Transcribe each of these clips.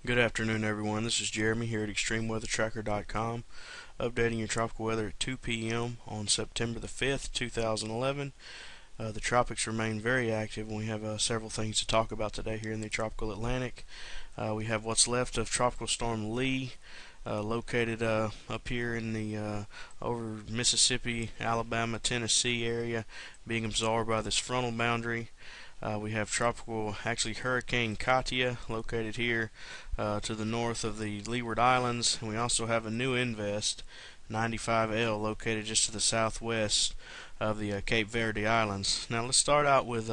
Good afternoon, everyone. This is Jeremy here at ExtremeWeatherTracker.com, updating your tropical weather at 2 p.m. on September the 5th, 2011. The tropics remain very active, and we have several things to talk about today here in the tropical Atlantic. We have what's left of Tropical Storm Lee, located up here in the over Mississippi, Alabama, Tennessee area, being absorbed by this frontal boundary. We have actually Hurricane Katia, located here to the north of the Leeward Islands. And we also have a new invest, 95L, located just to the southwest of the Cape Verde Islands. Now let's start out with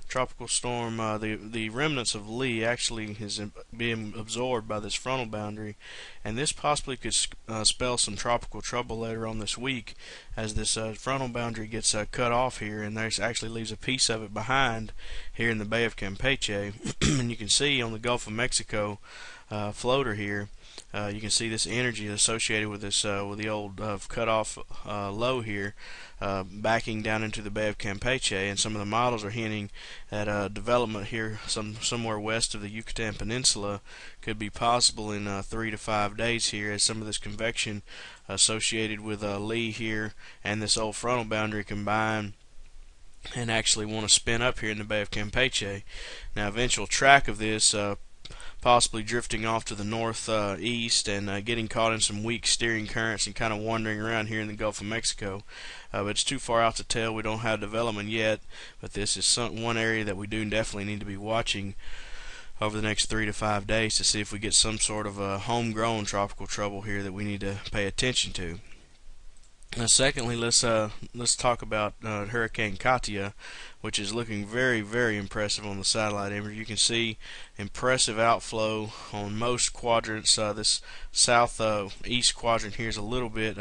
tropical storm. The remnants of Lee actually is being absorbed by this frontal boundary, and this possibly could spell some tropical trouble later on this week, as this frontal boundary gets cut off here, and there's actually leaves a piece of it behind here in the Bay of Campeche. And you can see on the Gulf of Mexico floater here. You can see this energy associated with this, with the old cut-off low here, backing down into the Bay of Campeche, and some of the models are hinting at development here somewhere west of the Yucatan Peninsula could be possible in 3 to 5 days here, as some of this convection associated with Lee here and this old frontal boundary combine and actually want to spin up here in the Bay of Campeche. Now, eventual track of this possibly drifting off to the northeast and getting caught in some weak steering currents and kind of wandering around here in the Gulf of Mexico. But it's too far out to tell. We don't have development yet, but this is one area that we do definitely need to be watching over the next 3 to 5 days to see if we get some sort of a homegrown tropical trouble here that we need to pay attention to. Now, secondly, let's talk about Hurricane Katia, which is looking very, very impressive on the satellite image. You can see impressive outflow on most quadrants. This south east quadrant here is a little bit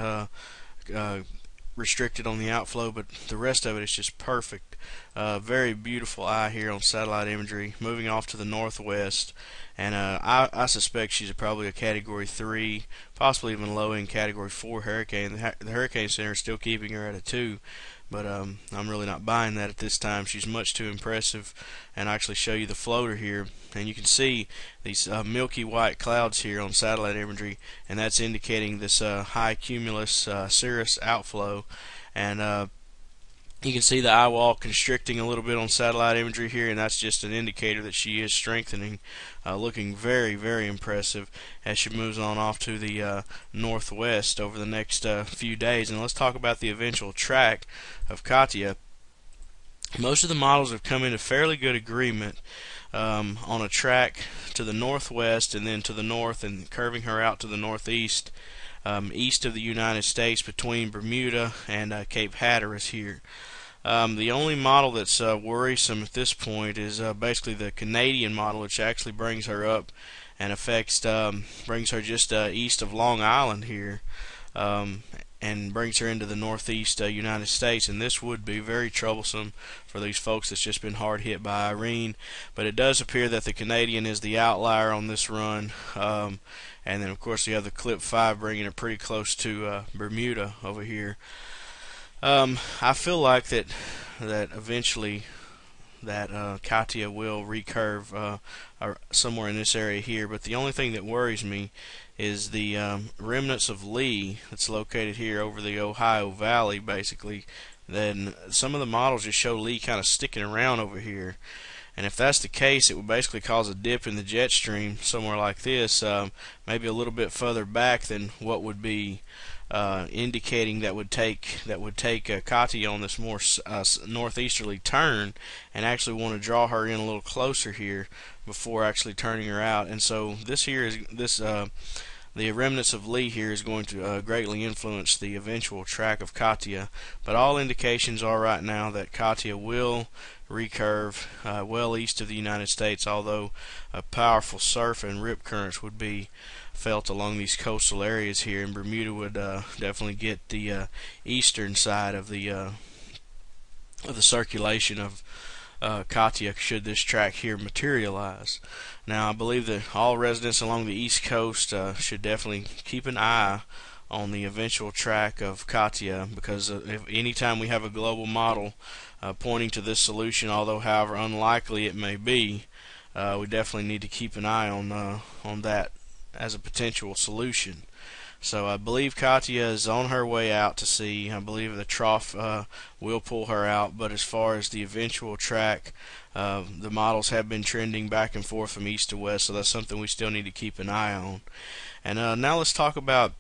restricted on the outflow, but the rest of it is just perfect. Very beautiful eye here on satellite imagery, moving off to the northwest, and I suspect she's probably a Category 3, possibly even low in Category 4 hurricane. The Hurricane Center is still keeping her at a 2, but I'm really not buying that at this time. She's much too impressive, and I actually show you the floater here, and you can see these milky white clouds here on satellite imagery, and that's indicating this high cumulus cirrus outflow. And you can see the eye wall constricting a little bit on satellite imagery here, and that's just an indicator that she is strengthening, looking very, very impressive as she moves on off to the northwest over the next few days. And let's talk about the eventual track of Katia. Most of the models have come into fairly good agreement on a track to the northwest and then to the north, and curving her out to the northeast, east of the United States between Bermuda and Cape Hatteras here. The only model that's worrisome at this point is basically the Canadian model, which actually brings her up and brings her just east of Long Island here, and brings her into the northeast United States, and this would be very troublesome for these folks that's just been hard hit by Irene. But it does appear that the Canadian is the outlier on this run, and then of course you have the Clip 5 bringing it pretty close to Bermuda over here. I feel like that eventually that Katia will recurve somewhere in this area here, but the only thing that worries me is the remnants of Lee that's located here over the Ohio Valley, basically. Then some of the models just show Lee kind of sticking around over here, and if that's the case, it would basically cause a dip in the jet stream somewhere like this, maybe a little bit further back than what would be indicating that would take Katia on this more northeasterly turn, and actually want to draw her in a little closer here before actually turning her out. And so the remnants of Lee here is going to greatly influence the eventual track of Katia, but all indications are right now that Katia will recurve well east of the United States, although powerful surf and rip currents would be felt along these coastal areas here, and Bermuda would definitely get the eastern side of the circulation of Katia should this track here materialize. Now, I believe that all residents along the East Coast should definitely keep an eye on the eventual track of Katia, because if anytime we have a global model pointing to this solution, although however unlikely it may be, we definitely need to keep an eye on that as a potential solution. So I believe Katia is on her way out to sea. I believe the trough will pull her out, but as far as the eventual track, the models have been trending back and forth from east to west, so that's something we still need to keep an eye on. And now let's talk about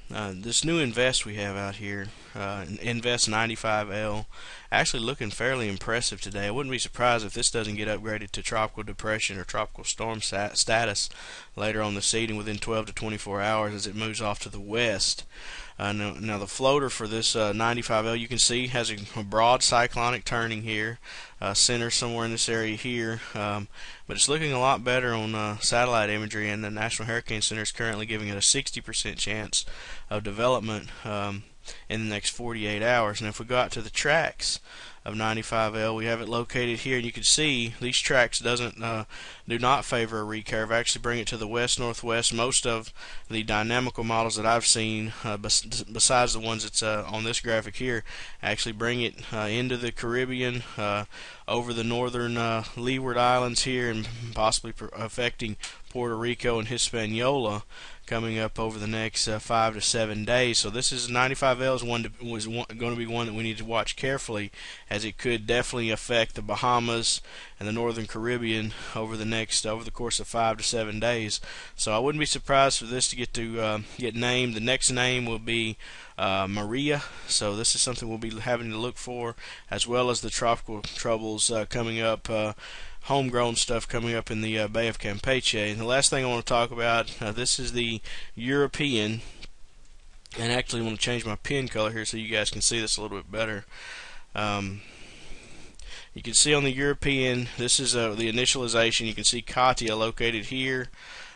this new Invest we have out here, Invest 95L, actually looking fairly impressive today. I wouldn't be surprised if this doesn't get upgraded to tropical depression or tropical storm status later on this evening within 12 to 24 hours as it moves off to the west. Now the floater for this 95L, you can see, has a broad cyclonic turning here, center somewhere in this area here, but it's looking a lot better on satellite imagery, and the National Hurricane Center is currently giving it a 60% chance of development in the next 48 hours. And if we go out to the tracks of 95L, we have it located here, and you can see these tracks do not favor a recurve. Actually bring it to the west-northwest. Most of the dynamical models that I've seen, besides the ones that's on this graphic here, actually bring it into the Caribbean, over the northern Leeward Islands here, and possibly affecting Puerto Rico and Hispaniola coming up over the next 5 to 7 days. So this is 95L was going to be one that we need to watch carefully, as it could definitely affect the Bahamas and the northern Caribbean over the course of 5 to 7 days. So I wouldn't be surprised for this to get named. The next name will be Maria. So this is something we'll be having to look for, as well as the tropical troubles coming up. Homegrown stuff coming up in the Bay of Campeche. And the last thing I want to talk about, this is the European, and actually I want to change my pen color here so you guys can see this a little bit better. You can see on the European, this is the initialization. You can see Katia located here,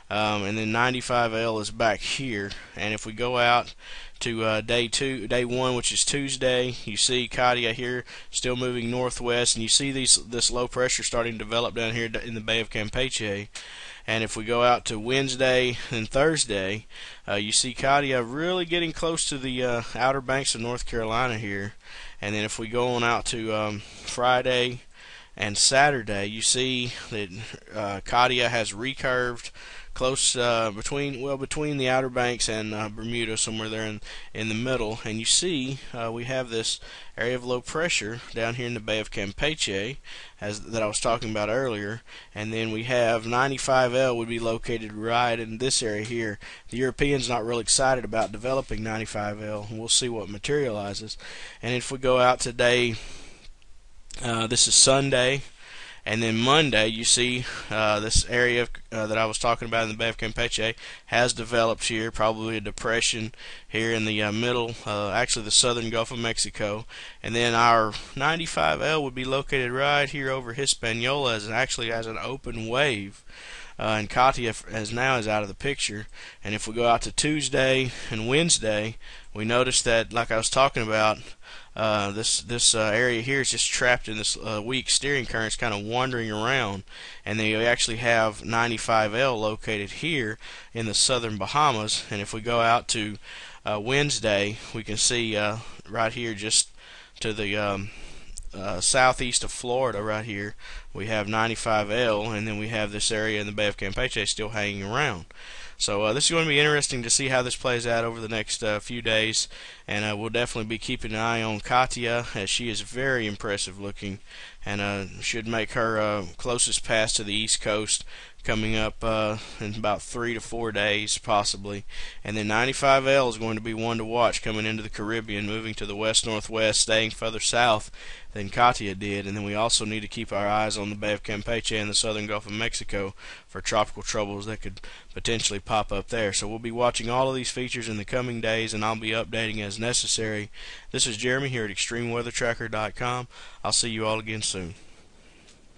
and then 95L is back here. And if we go out to day one, which is Tuesday, you see Katia here still moving northwest, and you see this low pressure starting to develop down here in the Bay of Campeche. And if we go out to Wednesday and Thursday, you see Katia really getting close to the outer banks of North Carolina here. And then if we go on out to Friday and Saturday, you see that Katia has recurved close between the Outer Banks and Bermuda, somewhere there in the middle. And you see we have this area of low pressure down here in the Bay of Campeche that I was talking about earlier, and then we have 95L would be located right in this area here. The Europeans not real excited about developing 95L, and we'll see what materializes. And if we go out today, this is Sunday, and then Monday, you see this area that I was talking about in the Bay of Campeche has developed here, probably a depression here in the middle, actually the southern Gulf of Mexico. And then our 95L would be located right here over Hispaniola, actually as an open wave. And Katia now is out of the picture. And if we go out to Tuesday and Wednesday, we notice that, like I was talking about, this area here is just trapped in this weak steering currents, kind of wandering around, and they actually have 95L located here in the southern Bahamas. And if we go out to Wednesday, we can see right here just to the southeast of Florida right here, we have 95L, and then we have this area in the Bay of Campeche still hanging around. So this is going to be interesting to see how this plays out over the next few days, and we'll definitely be keeping an eye on Katia, as she is very impressive looking, and should make her closest pass to the East Coast coming up in about 3 to 4 days possibly. And then 95L is going to be one to watch coming into the Caribbean, moving to the west-northwest, staying further south than Katia did. And then we also need to keep our eyes on the Bay of Campeche and the southern Gulf of Mexico for tropical troubles that could potentially pop up there. So we'll be watching all of these features in the coming days, and I'll be updating as necessary. This is Jeremy here at ExtremeWeatherTracker.com. I'll see you all again soon.